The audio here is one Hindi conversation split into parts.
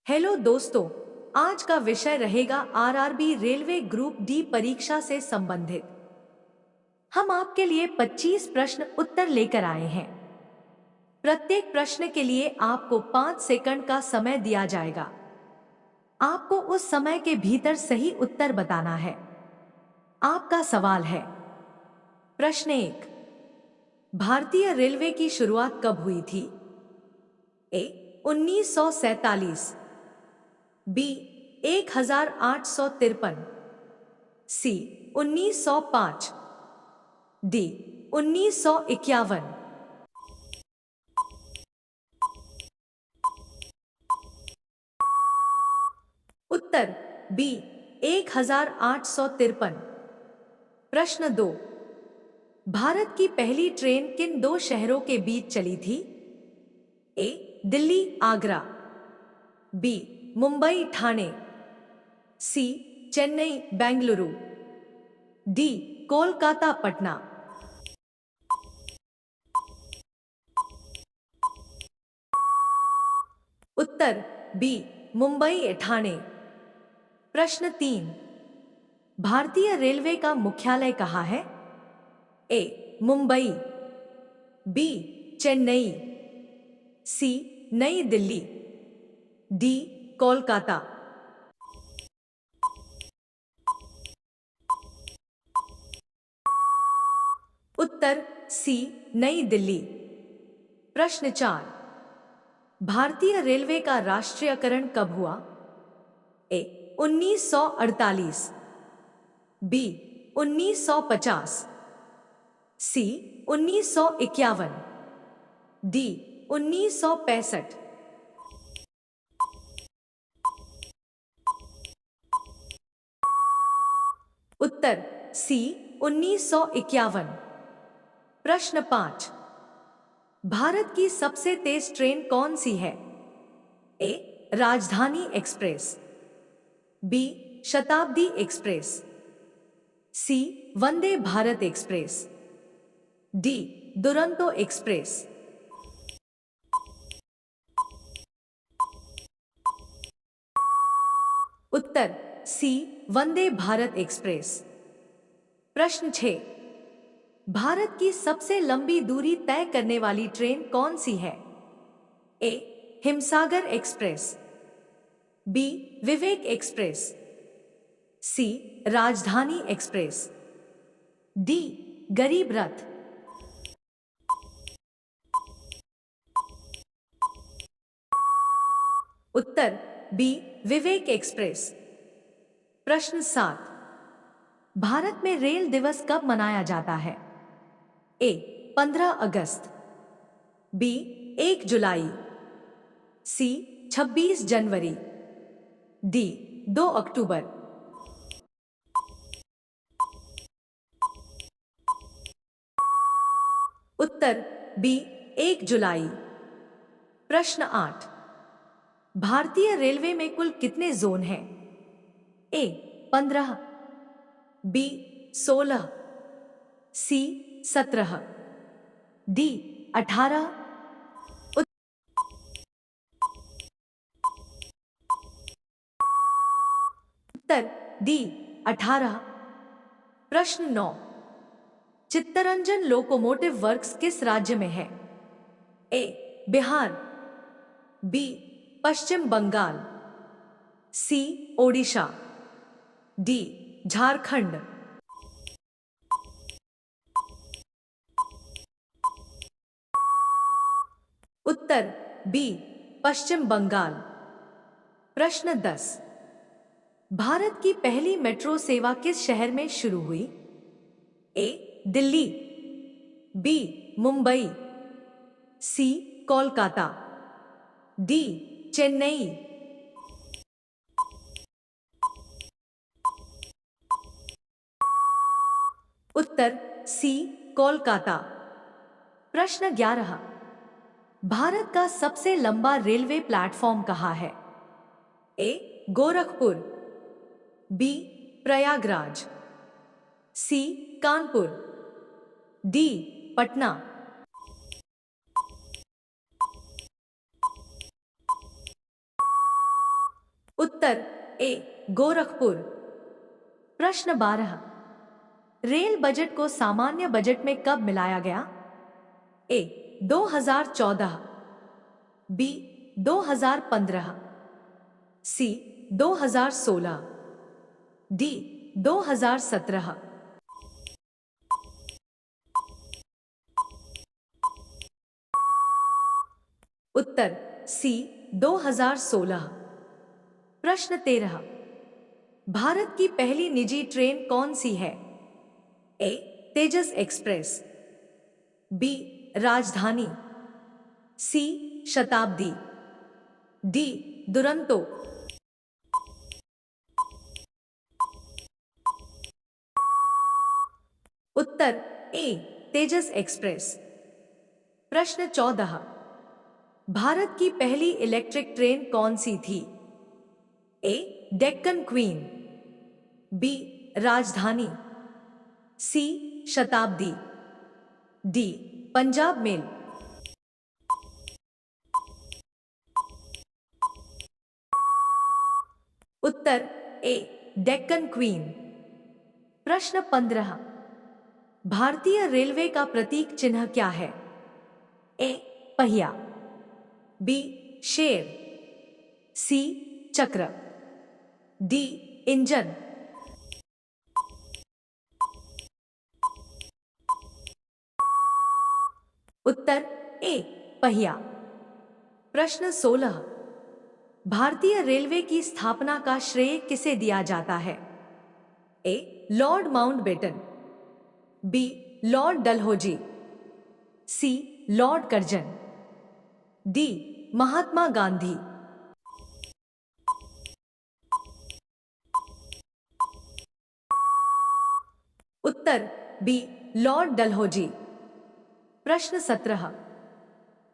हेलो दोस्तों, आज का विषय रहेगा आरआरबी रेलवे ग्रुप डी परीक्षा से संबंधित। हम आपके लिए 25 प्रश्न उत्तर लेकर आए हैं। प्रत्येक प्रश्न के लिए आपको 5 सेकंड का समय दिया जाएगा। आपको उस समय के भीतर सही उत्तर बताना है। आपका सवाल है। प्रश्न 1। भारतीय रेलवे की शुरुआत कब हुई थी? ए 1947, बी 1853, सी 1905, डी 1951। उत्तर बी 1853। प्रश्न 2। भारत की पहली ट्रेन किन दो शहरों के बीच चली थी? ए दिल्ली आगरा, बी मुंबई ठाणे, सी चेन्नई बेंगलुरु, डी कोलकाता पटना। उत्तर बी मुंबई ठाणे। प्रश्न 3। भारतीय रेलवे का मुख्यालय कहाँ है? ए मुंबई, बी चेन्नई, सी नई दिल्ली, डी कोलकाता। उत्तर सी नई दिल्ली। प्रश्न 4। भारतीय रेलवे का राष्ट्रीयकरण कब हुआ? ए 1948, बी 1950, सी 1951, डी 1965। उत्तर सी 1951। प्रश्न 5। भारत की सबसे तेज ट्रेन कौन सी है? A Rajdhani express, B Shatabdi express, C Vande Bharat express, D Duronto express. उत्तर सी वंदे भारत एक्सप्रेस। प्रश्न 6। भारत की सबसे लंबी दूरी तय करने वाली ट्रेन कौन सी है? ए हिमसागर एक्सप्रेस, बी विवेक एक्सप्रेस, सी राजधानी एक्सप्रेस, डी गरीब रथ। उत्तर बी विवेक एक्सप्रेस। प्रश्न 7। भारत में रेल दिवस कब मनाया जाता है? ए 15 अगस्त, बी 1 जुलाई, सी 26 जनवरी, डी 2 अक्टूबर। उत्तर बी 1 जुलाई। प्रश्न 8। भारतीय रेलवे में कुल कितने जोन हैं? ए 15, बी 16, सी 17, डी 18। उत्तर डी 18। प्रश्न 9। चित्तरंजन लोकोमोटिव वर्क्स किस राज्य में है? ए बिहार, बी पश्चिम बंगाल, सी ओडिशा, डी झारखंड। उत्तर बी पश्चिम बंगाल। प्रश्न 10। भारत की पहली मेट्रो सेवा किस शहर में शुरू हुई? ए दिल्ली, बी मुंबई, सी कोलकाता, डी चेन्नई। उत्तर सी कोलकाता। प्रश्न 11। भारत का सबसे लंबा रेलवे प्लेटफॉर्म कहाँ है? ए गोरखपुर, बी प्रयागराज, सी कानपुर, डी पटना। उत्तर ए गोरखपुर। प्रश्न 12, रेल बजट को सामान्य बजट में कब मिलाया गया? ए 2014, बी 2015, सी 2016, डी 2017। उत्तर सी 2016। प्रश्न 13, भारत की पहली निजी ट्रेन कौन सी है? ए तेजस एक्सप्रेस, बी राजधानी, सी शताब्दी, डी दुरंतो। उत्तर ए तेजस एक्सप्रेस। प्रश्न 14, भारत की पहली इलेक्ट्रिक ट्रेन कौन सी थी? ए डेक्कन क्वीन, बी राजधानी, सी शताब्दी, डी पंजाब मेल। उत्तर ए डेक्कन क्वीन। प्रश्न 15, भारतीय रेलवे का प्रतीक चिन्ह क्या है? ए पहिया, बी शेर, सी चक्र, डी इंजन। उत्तर ए पहिया। प्रश्न 16, भारतीय रेलवे की स्थापना का श्रेय किसे दिया जाता है? A lord Mountbatten, B lord Dalhousie, C lord Curzon, D Mahatma Gandhi. उत्तर बी लॉर्ड डलहौजी। प्रश्न 17,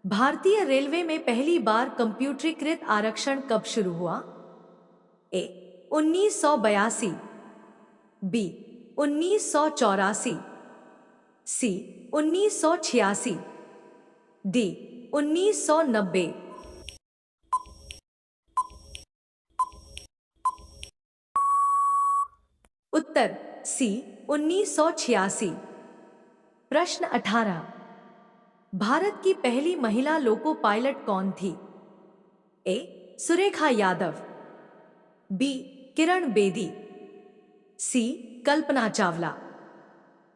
भारतीय रेलवे में पहली बार कंप्यूटरीकृत आरक्षण कब शुरू हुआ? ए 1982, बी 1984, सी 1986, डी 1990। उत्तर सी 1986। प्रश्न 18, भारत की पहली महिला लोको पायलट कौन थी? ए सुरेखा यादव, बी किरण बेदी, सी कल्पना चावला,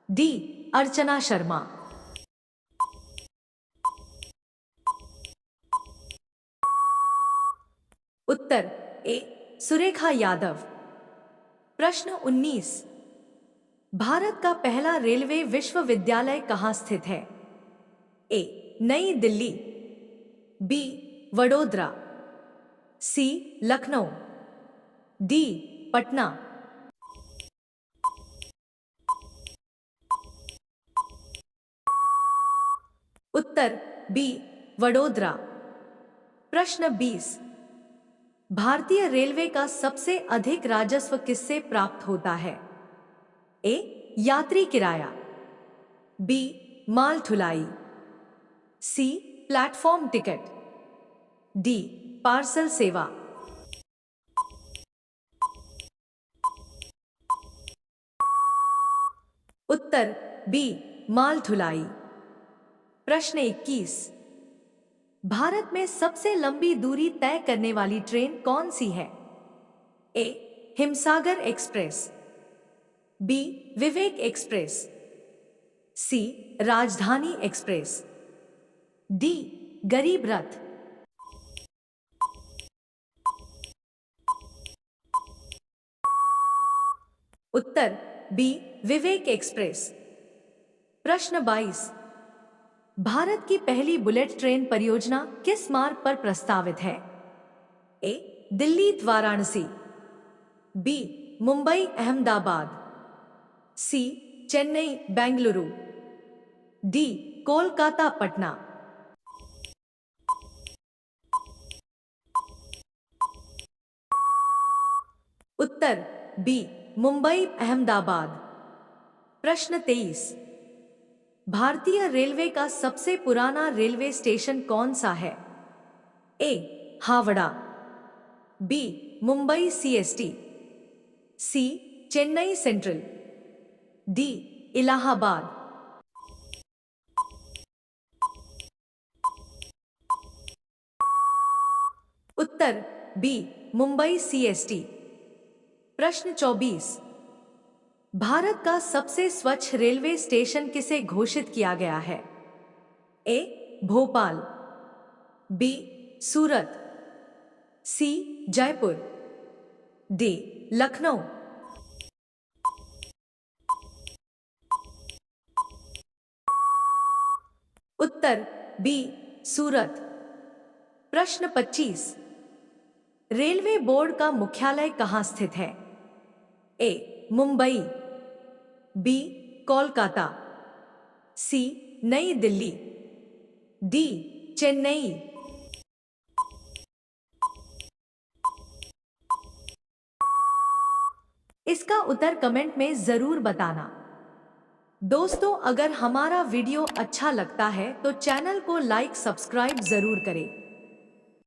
डी अर्चना शर्मा। उत्तर ए सुरेखा यादव। प्रश्न 19, भारत का पहला रेलवे विश्वविद्यालय कहाँ स्थित है? ए नई दिल्ली, बी वडोदरा, सी लखनऊ, डी पटना। उत्तर बी वडोदरा। प्रश्न 20, भारतीय रेलवे का सबसे अधिक राजस्व किससे प्राप्त होता है? ए यात्री किराया, बी माल ढुलाई, सी प्लेटफॉर्म टिकट, डी पार्सल सेवा। उत्तर बी माल ढुलाई। प्रश्न 21, भारत में सबसे लंबी दूरी तय करने वाली ट्रेन कौन सी है? ए हिमसागर एक्सप्रेस, बी विवेक एक्सप्रेस, सी राजधानी एक्सप्रेस, डी गरीब रथ। उत्तर बी विवेक एक्सप्रेस। प्रश्न 22, भारत की पहली बुलेट ट्रेन परियोजना किस मार्ग पर प्रस्तावित है? ए दिल्ली वाराणसी, बी मुंबई अहमदाबाद, सी चेन्नई बेंगलुरु, डी कोलकाता पटना। उत्तर बी मुंबई अहमदाबाद। प्रश्न 23, भारतीय रेलवे का सबसे पुराना रेलवे स्टेशन कौन सा है? ए हावड़ा, बी मुंबई सीएसटी, सी चेन्नई सेंट्रल, डी इलाहाबाद। उत्तर बी मुंबई सीएसटी। प्रश्न 24। भारत का सबसे स्वच्छ रेलवे स्टेशन किसे घोषित किया गया है? ए भोपाल, बी सूरत, सी जयपुर, डी लखनऊ। उत्तर बी सूरत। प्रश्न 25। रेलवे बोर्ड का मुख्यालय कहाँ स्थित है? ए मुंबई, बी कोलकाता, सी नई दिल्ली, डी चेन्नई। इसका उत्तर कमेंट में जरूर बताना। दोस्तों, अगर हमारा वीडियो अच्छा लगता है तो चैनल को लाइक सब्सक्राइब जरूर करें।